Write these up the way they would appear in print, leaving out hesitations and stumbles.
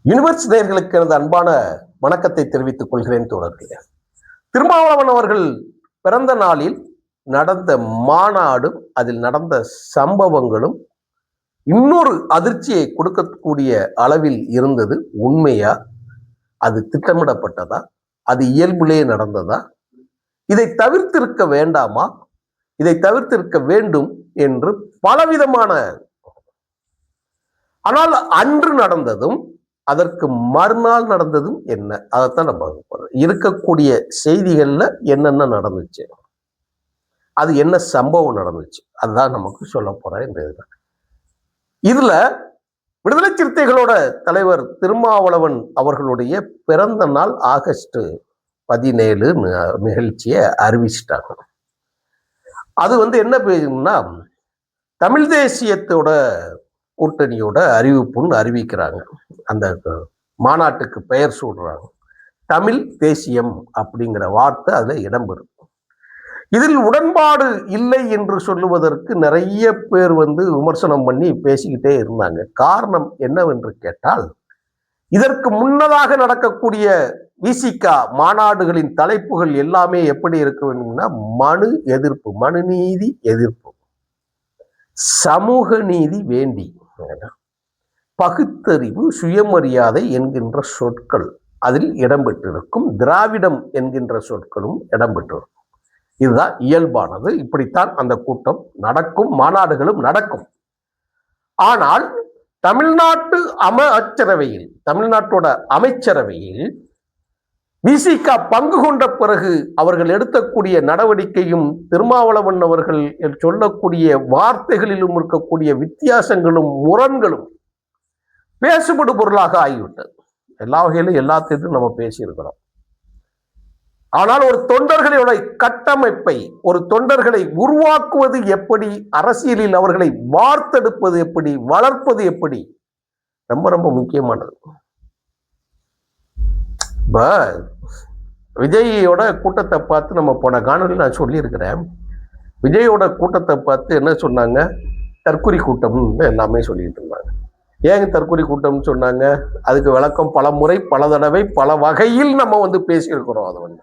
Universe நேயர்களுக்கு எனது அன்பான வணக்கத்தை தெரிவித்துக் கொள்கிறேன் தோழர்களே. திருமாவளவன் அவர்கள் பிறந்த நாளில் நடந்த மாநாடும் அதில் நடந்த சம்பவங்களும் இன்னொரு அதிர்ச்சியை கொடுக்கக்கூடிய அளவில் இருந்தது. உண்மையா? அது திட்டமிடப்பட்டதா? அது இயல்பிலே நடந்ததா? இதை தவிர்த்திருக்க வேண்டாமா? இதை தவிர்த்திருக்க வேண்டும் என்று பலவிதமான, ஆனால் அன்று நடந்ததும் அதற்கு மறுநாள் நடந்ததும் என்ன, அதைத்தான் நம்ம இருக்கக்கூடிய செய்திகள்ல என்னென்ன நடந்துச்சு, அது என்ன சம்பவம் நடந்துச்சு, அதுதான் நமக்கு சொல்ல போறேன். இந்த இதுல விடுதலை சிறுத்தைகளோட தலைவர் திருமாவளவன் அவர்களுடைய பிறந்த நாள் ஆகஸ்ட் 17 நிகழ்ச்சியை அறிவிச்சிட்டாங்க. அது என்ன பேருன்னா, தமிழ் தேசியத்தோட கூட்டணியோட அறிவிப்புன்னு அறிவிக்கிறாங்க. அந்த மாநாட்டுக்கு பெயர் சூடுறாங்க. தமிழ் தேசியம் அப்படிங்கிற வார்த்தை அதுல இடம்பெறும். இதில் உடன்பாடு இல்லை என்று சொல்லுவதற்கு நிறைய பேர் விமர்சனம் பண்ணி பேசிக்கிட்டே இருந்தாங்க. காரணம் என்னவென்று கேட்டால், இதற்கு முன்னதாக நடக்கக்கூடிய விசிகா மாநாடுகளின் தலைப்புகள் எல்லாமே எப்படி இருக்க வேண்டும்னா, மனு எதிர்ப்பு, மனு நீதி எதிர்ப்பு, சமூக நீதி வேண்டி, பகுத்தறிவு, சுயமரியாதை என்கின்ற சொற்கள் அதில் இடம்பெற்றிருக்கும். திராவிடம் என்கின்ற சொற்களும் இடம்பெற்றிருக்கும். இதுதான் இயல்பானது. இப்படித்தான் அந்த கூட்டம் நடக்கும், மாநாடுகளும் நடக்கும். ஆனால் தமிழ்நாட்டு அமைச்சரவையில், தமிழ்நாட்டோட அமைச்சரவையில் விசிகா பங்கு கொண்ட பிறகு அவர்கள் எடுக்கக்கூடிய நடவடிக்கையும், திருமாவளவன் அவர்கள் சொல்லக்கூடிய வார்த்தைகளிலும் இருக்கக்கூடிய வித்தியாசங்களும் முரண்களும் பேசுபடு பொருளாக ஆகிவிட்டது. எல்லா வகையிலும் எல்லாத்தையும் நம்ம பேசியிருக்கிறோம். ஆனால் ஒரு தொண்டர்களோட கட்டமைப்பை, ஒரு தொண்டர்களை உருவாக்குவது எப்படி, அரசியலில் அவர்களை வார்த்தெடுப்பது எப்படி, வளர்ப்பது எப்படி, ரொம்ப ரொம்ப முக்கியமானது. இப்ப விஜயோட கூட்டத்தை பார்த்து நம்ம போன காணொலியில் நான் சொல்லியிருக்கிறேன். விஜயோட கூட்டத்தை பார்த்து என்ன சொன்னாங்க? தற்குறி கூட்டம்னு எல்லாமே சொல்லிட்டு இருந்தாங்க. ஏங்க தற்குறி கூட்டம்னு சொன்னாங்க? அதுக்கு விளக்கம் பல முறை, பல தடவை, பல வகையில் நம்ம பேசியிருக்கிறோம். அது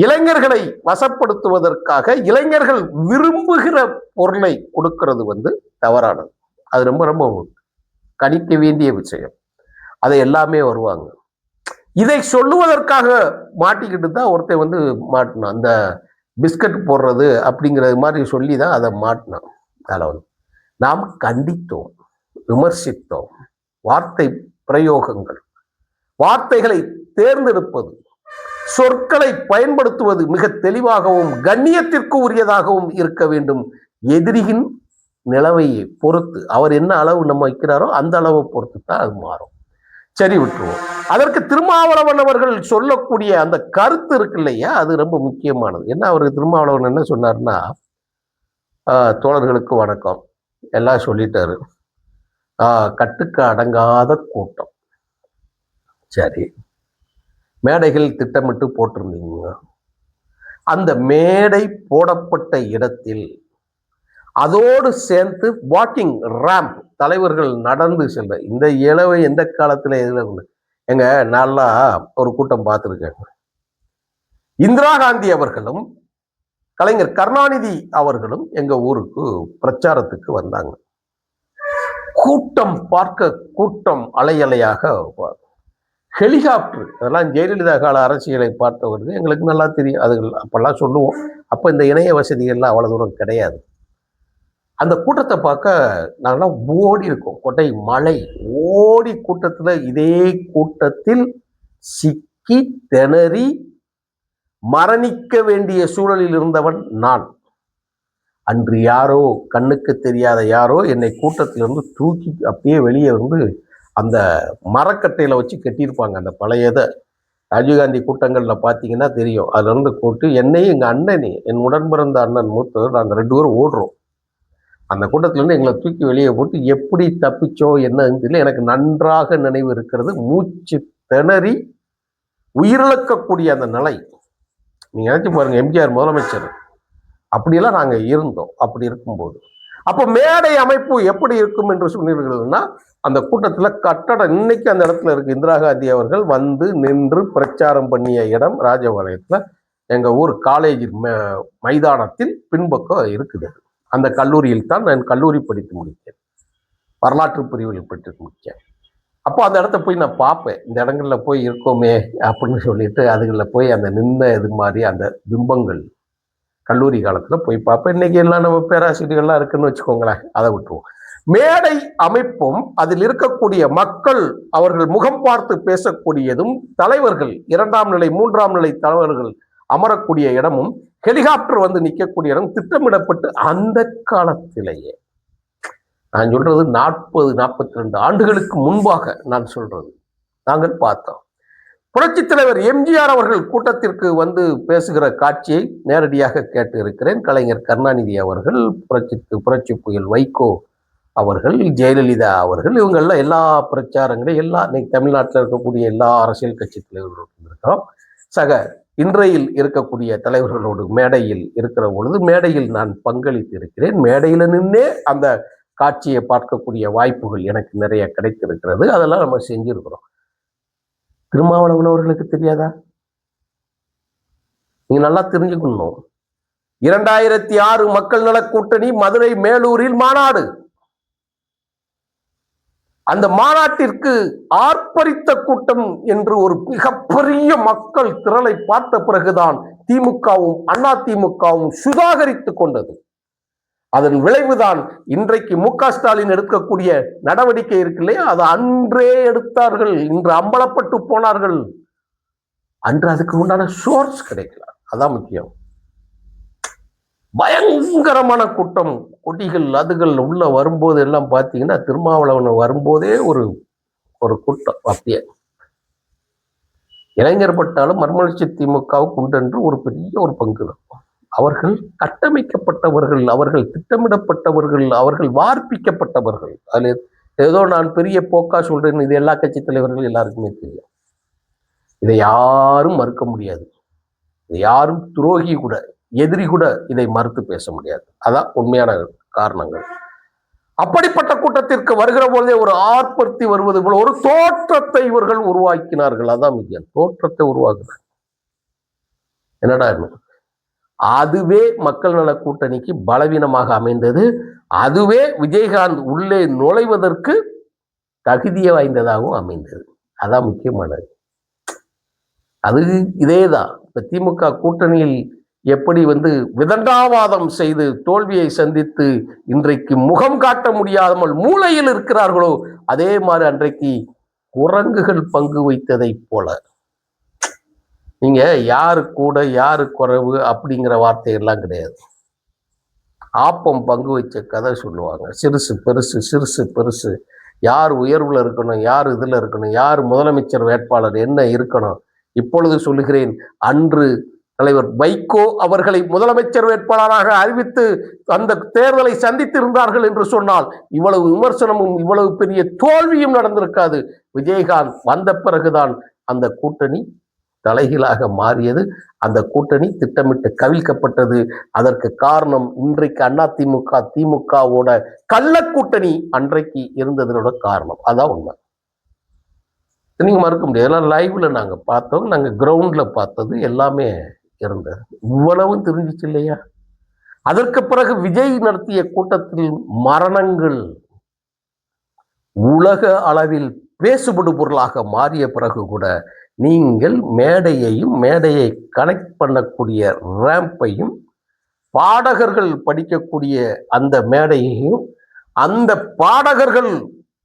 இளைஞர்களை வசப்படுத்துவதற்காக இளைஞர்கள் விரும்புகிற பொருளை கொடுக்கிறது தவறானது. அது ரொம்ப ரொம்ப கணிக்க வேண்டிய விஷயம். அதை எல்லாமே வருவாங்க. இதை சொல்லுவதற்காக மாட்டிக்கிட்டு தான் ஒருத்தர் மாட்டினான். அந்த பிஸ்கட் போடுறது அப்படிங்கிறது மாதிரி சொல்லி தான் அதை மாட்டினான். அதில் நாம் கண்டித்தோம், விமர்சித்தோம். வார்த்தை பிரயோகங்கள், வார்த்தைகளை தேர்ந்தெடுப்பது, சொற்களை பயன்படுத்துவது மிக தெளிவாகவும் கண்ணியத்திற்கு உரியதாகவும் இருக்க வேண்டும். எதிரியின் நிலவையை பொறுத்து, அவர் என்ன அளவு நம்ம வைக்கிறாரோ அந்த அளவை பொறுத்து தான் அது மாறும். சரி, விட்டுருவோம். அதற்கு திருமாவளவன் அவர்கள் சொல்லக்கூடிய அந்த கருத்து இருக்கு இல்லையா, அது ரொம்ப முக்கியமானது. என்ன அவருக்கு திருமாவளவன் என்ன சொன்னார்னா, தோழர்களுக்கு வணக்கம், எல்லாம் சொல்லிட்டாரு. கட்டுக்கு அடங்காத கூட்டம். சரி, மேடைகள் திட்டமிட்டு போட்டிருந்தீங்க. அந்த மேடை போடப்பட்ட இடத்தில் அதோடு சேர்த்து வாக்கிங் ரேம்ப், தலைவர்கள் நடந்து செல்ல, இந்த இளவை எந்த காலத்துல எதுல எங்க நல்லா ஒரு கூட்டம் பார்த்துருக்கேன். இந்திரா காந்தி அவர்களும் கலைஞர் கருணாநிதி அவர்களும் எங்க ஊருக்கு பிரச்சாரத்துக்கு வந்தாங்க. கூட்டம் பார்க்க கூட்டம் அலையலையாக, ஹெலிகாப்டர், அதெல்லாம் ஜெயலலிதா கால அரசியலை பார்த்தவர்கள் எங்களுக்கு நல்லா தெரியும். அது அப்பெல்லாம் சொல்லுவோம். அப்போ இந்த இணைய வசதிகள்லாம் அவ்வளோ தூரம் கிடையாது. அந்த கூட்டத்தை பார்க்க நாங்கள்லாம் ஓடி இருக்கோம். கொட்டை மழை ஓடி கூட்டத்தில், இதே கூட்டத்தில் சிக்கி திணறி மரணிக்க வேண்டிய சூழலில் இருந்தவன் நான். அன்று யாரோ, கண்ணுக்கு தெரியாத யாரோ என்னை கூட்டத்திலிருந்து தூக்கி அப்படியே வெளியே அந்த மரக்கட்டையில வச்சு கட்டியிருப்பாங்க. அந்த பழையதை ராஜீவ்காந்தி கூட்டங்களில் பார்த்தீங்கன்னா தெரியும். அதுலேருந்து கூட்டு என்னையும் எங்கள் அண்ணனே, என் உடன் பிறந்த அண்ணன் மூத்தவர், நாங்கள் 2 பேரும் ஓடுறோம். அந்த கூட்டத்திலேருந்து எங்களை தூக்கி வெளியே போட்டு எப்படி தப்பிச்சோ என்னன்னு தெரியல. எனக்கு நன்றாக நினைவு இருக்கிறது. மூச்சு திணறி உயிரிழக்கக்கூடிய அந்த நிலை. நீங்க நினைச்சு பாருங்க, எம்ஜிஆர் முதலமைச்சர், அப்படியெல்லாம் நாங்கள் இருந்தோம். அப்படி இருக்கும்போது அப்போ மேடை அமைப்பு எப்படி இருக்கும் என்று சொன்னீர்கள்னா, அந்த கூட்டத்துல கட்டடம் இன்னைக்கு அந்த இடத்துல இருக்கு. இந்திரா காந்தி அவர்கள் வந்து நின்று பிரச்சாரம் பண்ணிய இடம் ராஜபாளையத்துல எங்க ஊர் காலேஜ் மைதானத்தில் பின்பக்கம் இருக்குது. அந்த கல்லூரியில் தான் நான் கல்லூரி படித்து முடித்தேன். வரலாற்று பிரிவில் படித்து முடித்தேன். அப்போ அந்த இடத்த போய் நான் பார்ப்பேன். இந்த இடங்கள்ல போய் இருக்கோமே அப்படின்னு சொல்லிட்டு அதுகளில் போய் அந்த நின்ன இது மாதிரி அந்த பிம்பங்கள் கல்லூரி காலத்துல போய் பார்ப்பேன். இன்னைக்கு எல்லாம் நம்ம பேராசிரியர்கள்லாம் இருக்குன்னு வச்சுக்கோங்களேன், அதை விட்டுருவோம். மேடை அமைப்பும் அதில் இருக்கக்கூடிய மக்கள் அவர்கள் முகம் பார்த்து பேசக்கூடியதும் தலைவர்கள் 2ஆம் நிலை 3ஆம் நிலை தலைவர்கள் அமரக்கூடிய இடமும் ஹெலிகாப்டர் வந்து நிற்கக்கூடிய இடம் திட்டமிடப்பட்டு அந்த காலத்திலேயே, நான் சொல்றது 40-42 ஆண்டுகளுக்கு முன்பாக நான் சொல்றது, நாங்கள் பார்த்தோம். புரட்சி தலைவர் எம்ஜிஆர் அவர்கள் கூட்டத்திற்கு வந்து பேசுகிற காட்சியை நேரடியாக கேட்டு இருக்கிறேன். கலைஞர் கருணாநிதி அவர்கள், புரட்சி புயல் வைகோ அவர்கள், ஜெயலலிதா அவர்கள், இவங்கெல்லாம் எல்லா பிரச்சாரங்களையும் இன்னைக்கு தமிழ்நாட்டில் இருக்கக்கூடிய எல்லா அரசியல் கட்சி தலைவர்களோடு இருக்கிறோம். இன்றையில் இருக்கக்கூடிய தலைவர்களோடு மேடையில் இருக்கிற பொழுது மேடையில் நான் பங்களித்து இருக்கிறேன். மேடையில் நின்னே அந்த காட்சியை பார்க்கக்கூடிய வாய்ப்புகள் எனக்கு நிறைய கிடைத்திருக்கிறது. அதெல்லாம் நம்ம செஞ்சிருக்கிறோம். திருமாவளவன் அவர்களுக்கு தெரியாதா? நீங்க நல்லா தெரிஞ்சுக்கணும். 2006 மக்கள் நல கூட்டணி மதுரை மேலூரில் மாநாடு. அந்த மாநாட்டிற்கு ஆர்ப்பரித்த கூட்டம் என்று ஒரு மிகப்பெரிய மக்கள் திரளை பார்த்த பிறகுதான் திமுகவும் அதிமுகவும் சுதாகரித்துக் கொண்டது. அதன் விளைவுதான் இன்றைக்கு மு.க. ஸ்டாலின் எடுக்கக்கூடிய நடவடிக்கை இருக்கு இல்லையா, அதை அன்றே எடுத்தார்கள். இன்று அம்பலப்பட்டு போனார்கள். அன்று அதுக்கு உண்டான சோர்ஸ் கிடைக்கல. அதான் முக்கியம். பயங்கரமான கூட்டம், கொடிகள் அதுகள் உள்ள வரும்போது எல்லாம் பார்த்தீங்கன்னா திருமாவளவன் வரும்போதே ஒரு கூட்டம். அப்படியே இளைஞர் பட்டாலும் மறுமலர்ச்சி திமுகவுக்கு உண்டென்று ஒரு பெரிய ஒரு பங்கு இருக்கும். அவர்கள் கட்டமைக்கப்பட்டவர்கள், அவர்கள் திட்டமிடப்பட்டவர்கள், அவர்கள் வார்ப்பிக்கப்பட்டவர்கள். அதில் ஏதோ நான் பெரிய போக்கா சொல்றேன், இது எல்லா கட்சி தலைவர்கள் எல்லாருக்குமே தெரியும். இதை யாரும் மறுக்க முடியாது. இதை யாரும் துரோகி கூட, எதிரி கூட இதை மறுத்து பேச முடியாது. அதான் உண்மையான காரணங்கள். அப்படிப்பட்ட கூட்டத்திற்கு வருகிற போதே ஒரு ஆர்ப்பரித்து வருவது போல ஒரு தோற்றத்தை இவர்கள் உருவாக்கினார்கள். அதான் முக்கியம், தோற்றத்தை உருவாக்குறாங்க. என்னடா, அதுவே மக்கள் நல கூட்டணிக்கு பலவீனமாக அமைந்தது. அதுவே விஜயகாந்த் உள்ளே நுழைவதற்கு தகுதியை வாய்ந்ததாகவும் அமைந்தது. அதான் முக்கியமானது. அது இதேதான். இப்ப திமுக கூட்டணியில் எப்படி விதண்டாவாதம் செய்து தோல்வியை சந்தித்து இன்றைக்கு முகம் காட்ட முடியாமல் மூலையில் இருக்கிறார்களோ, அதே மாதிரி அன்றைக்கு குரங்குகள் பங்கு வைத்ததை போல. நீங்க யாரு கூட யாரு குறைவு அப்படிங்கிற வார்த்தையெல்லாம் கிடையாது. ஆப்பம் பங்கு வச்ச கதை சொல்லுவாங்க. சிறுசு பெருசு, சிறுசு பெருசு, யார் உயர்வுல இருக்கணும், யார் இதுல இருக்கணும், யார் முதலமைச்சர் வேட்பாளர் என்ன இருக்கணும். இப்பொழுது சொல்லுகிறேன், அன்று தலைவர் வைகோ அவர்களை முதலமைச்சர் வேட்பாளராக அறிவித்து அந்த தேர்தலை சந்தித்திருந்தார்கள் என்று சொன்னால் இவ்வளவு விமர்சனமும் இவ்வளவு பெரிய தோல்வியும் நடந்திருக்காது. விஜயகாந்த் வந்த பிறகுதான் அந்த கூட்டணி தலைகீழாக மாறியது. அந்த கூட்டணி திட்டமிட்டு கவிழ்க்கப்பட்டது. அதற்கு காரணம் இன்றைக்கு அதிமுக திமுகவோட கள்ள கூட்டணி அன்றைக்கு இருந்ததனோட காரணம். அதான் உண்மை. நீங்க மறுக்க முடியாது. எல்லாம் லைவ்ல நாங்க பார்த்தோம், நாங்க கிரவுண்ட்ல பார்த்தது எல்லாமே இருந்தது. இவ்வளவும் தெரிஞ்சிச்சு இல்லையா? அதற்கு பிறகு விஜய் நடத்திய கூட்டத்தில் மரணங்கள் உலக அளவில் பேசுபடு பொருளாக மாறிய பிறகு கூட நீங்கள் மேடையையும் மேடையை கனெக்ட் பண்ணக்கூடிய ரேம்பையும் பாடகர்கள் படிக்கக்கூடிய அந்த மேடையையும் அந்த பாடகர்கள்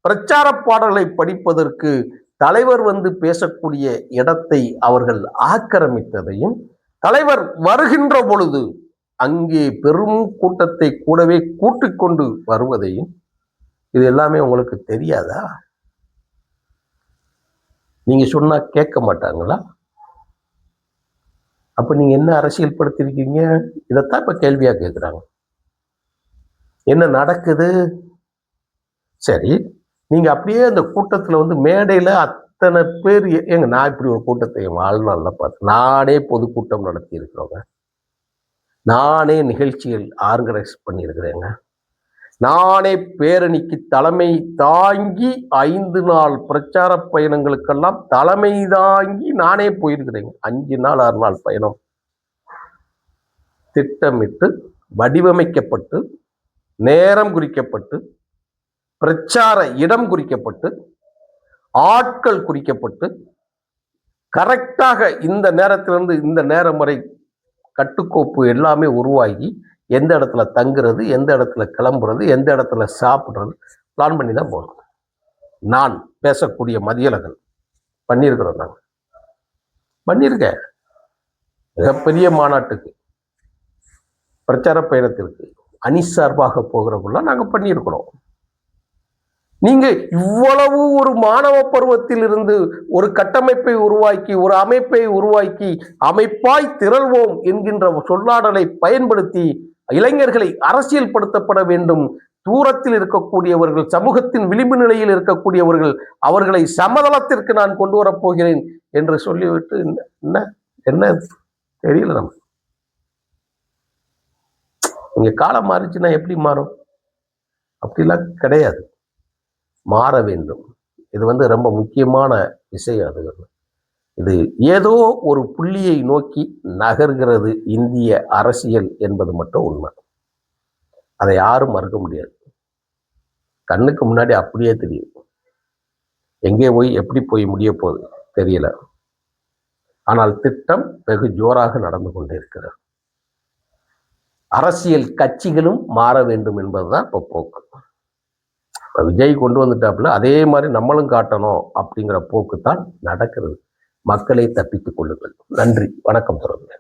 பிரச்சார பாடல்களை படிப்பதற்கு தலைவர் பேசக்கூடிய இடத்தை அவர்கள் ஆக்கிரமித்ததையும், தலைவர் வருகின்ற பொழுது அங்கே பெரும் கூட்டத்தை கூடவே கூட்டிக் கொண்டு வருவதையும், இது எல்லாமே உங்களுக்கு தெரியாதா? நீங்க சொன்னா கேட்க மாட்டாங்களா? அப்ப நீங்க என்ன அரசியல் படுத்திருக்கீங்க? இதைத்தான் இப்ப கேள்வியா கேட்கிறாங்க. என்ன நடக்குது? சரி, நீங்க அப்படியே அந்த கூட்டத்துல மேடையில அத்தனை பேர் ஏங்க, நான் இப்படி ஒரு கூட்டத்தை வாழ்நாள்ல பார்த்தேன். நானே பொதுக்கூட்டம் நடத்தி இருக்கிறோங்க, நானே நிகழ்ச்சிகள் ஆர்கனைஸ் பண்ணியிருக்கிறேங்க, நானே பேரணிக்கு தலைமை தாங்கி 5 நாள் பிரச்சார பயணங்களுக்கெல்லாம் தலைமை தாங்கி நானே போயிருக்கிறேங்க. 5 நாள் 6 நாள் பயணம் திட்டமிட்டு வடிவமைக்கப்பட்டு நேரம் குறிக்கப்பட்டு பிரச்சார இடம் குறிக்கப்பட்டு ஆட்கள் குறிக்கப்பட்டு கரெக்டாக இந்த நேரத்திலிருந்து இந்த நேரம் வரை கட்டுக்கோப்பு எல்லாமே உருவாகி எந்த இடத்துல தங்குறது, எந்த இடத்துல கிளம்புறது, எந்த இடத்துல சாப்பிட்றது பிளான் பண்ணி தான் போகணும். நான் பேசக்கூடிய மதியழகன் பண்ணியிருக்கிறோம். நாங்கள் பண்ணியிருக்கேன். மிகப்பெரிய மாநாட்டுக்கு பிரச்சார பயணத்திற்கு அணி சார்பாக போகிறவங்கள நாங்கள் பண்ணியிருக்கிறோம். நீங்க இவ்வளவு ஒரு மாணவ பருவத்தில் இருந்து ஒரு கட்டமைப்பை உருவாக்கி ஒரு அமைப்பை உருவாக்கி அமைப்பாய் திரள்வோம் என்கின்ற சொல்லாடலை பயன்படுத்தி இளைஞர்களை அரசியல் படுத்தப்பட வேண்டும், தூரத்தில் இருக்கக்கூடியவர்கள் சமூகத்தின் விளிம்பு நிலையில் இருக்கக்கூடியவர்கள் அவர்களை சமதளத்திற்கு நான் கொண்டு வரப்போகிறேன் என்று சொல்லிவிட்டு என்ன என்ன தெரியல. நம்ம இங்க காலம் மாறிச்சுன்னா எப்படி மாறும்? அப்படிலாம் கிடையாது. மாற வேண்டும். இது ரொம்ப முக்கியமான விஷயம். இது ஏதோ ஒரு புள்ளியை நோக்கி நகர்கிறது இந்திய அரசியல் என்பது மட்டும் உண்மை. அதை யாரும் மறுக்க முடியாது. கண்ணுக்கு முன்னாடி அப்படியே தெரியும். எங்கே போய் எப்படி போய் முடிய போகுது தெரியல. ஆனால் திட்டம் வெகு ஜோராக நடந்து கொண்டே இருக்கிறது. அரசியல் கட்சிகளும் மாற வேண்டும் என்பதுதான் இப்போ போக்கு. விஜய் கொண்டு வந்துட்டாப்புல அதே மாதிரி நம்மளும் காட்டணும் அப்படிங்கிற போக்கு தான் நடக்கிறது. மக்களை தப்பித்துக் கொள்ளுங்கள். நன்றி, வணக்கம் தொடர்ந்து.